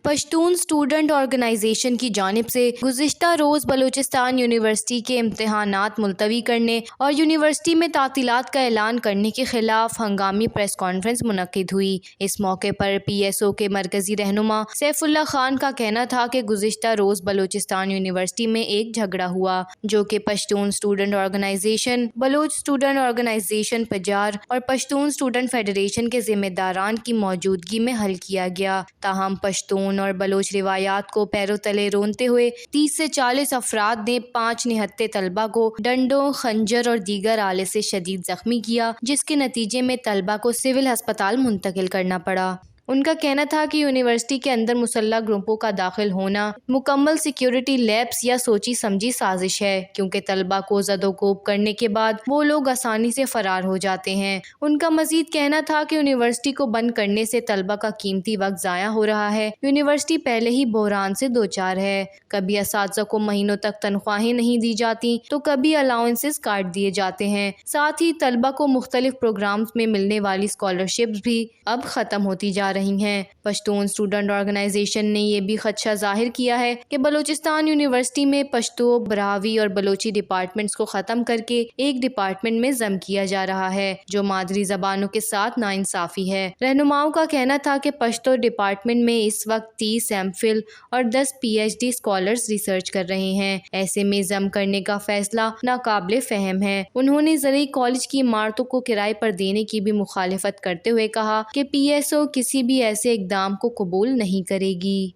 Pashtun student organization کی جانب سے گزشتہ روز بلوچستان یونیورسٹی کے امتحانات ملتوی کرنے اور یونیورسٹی میں تعطیلات کا اعلان کرنے کے خلاف ہنگامی پریس کانفرنس منعقد ہوئی۔ اس موقع پر پی ایس او کے مرکزی رہنما سیف اللہ خان کا کہنا تھا کہ گزشتہ روز بلوچستان یونیورسٹی میں ایک جھگڑا ہوا جو کہ Pashtun student organisation, Baloch student organisation Pajjar اور پشتون اسٹوڈنٹ فیڈریشن کے ذمہ داران کی موجودگی میں حل کیا گیا۔ تاہم پشتون اور بلوچ روایات کو پیروں تلے رونتے ہوئے 30 سے 40 افراد نے 5 نہتے طلبہ کو ڈنڈوں، خنجر اور دیگر آلے سے شدید زخمی کیا، جس کے نتیجے میں طلبہ کو سول ہسپتال منتقل کرنا پڑا۔ ان کا کہنا تھا کہ یونیورسٹی کے اندر مسلح گروپوں کا داخل ہونا مکمل سیکیورٹی لیپس یا سوچی سمجھی سازش ہے، کیونکہ طلبہ کو زد و کوب کرنے کے بعد وہ لوگ آسانی سے فرار ہو جاتے ہیں۔ ان کا مزید کہنا تھا کہ یونیورسٹی کو بند کرنے سے طلبہ کا قیمتی وقت ضائع ہو رہا ہے۔ یونیورسٹی پہلے ہی بحران سے دوچار ہے، کبھی اساتذہ کو مہینوں تک تنخواہیں نہیں دی جاتی تو کبھی الاؤنسز کاٹ دیے جاتے ہیں، ساتھ ہی طلبہ کو مختلف پروگرامز میں ملنے والی اسکالرشپس بھی اب ختم ہوتی جا رہی ہیں۔ پشتون اسٹوڈنٹ آرگنائزیشن نے یہ بھی خدشہ ظاہر کیا ہے کہ بلوچستان یونیورسٹی میں پشتو، براہوی اور بلوچی ڈپارٹمنٹس کو ختم کر کے ایک ڈپارٹمنٹ میں ضم کیا جا رہا ہے، جو مادری زبانوں کے ساتھ ناانصافی ہے۔ رہنماؤں کا کہنا تھا کہ پشتو ڈپارٹمنٹ میں اس وقت 30 ایم فل اور 10 P H D scholars research کر رہے ہیں، ایسے میں ضم کرنے کا فیصلہ ناقابل فہم ہے۔ انہوں نے زرعی کالج کی عمارتوں کو کرائے پر دینے کی بھی مخالفت کرتے ہوئے کہا کہ پی ایس او کسی بھی ایسے اقدام کو قبول نہیں کرے گی۔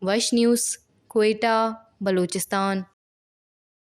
وش نیوز، کوئٹہ، بلوچستان۔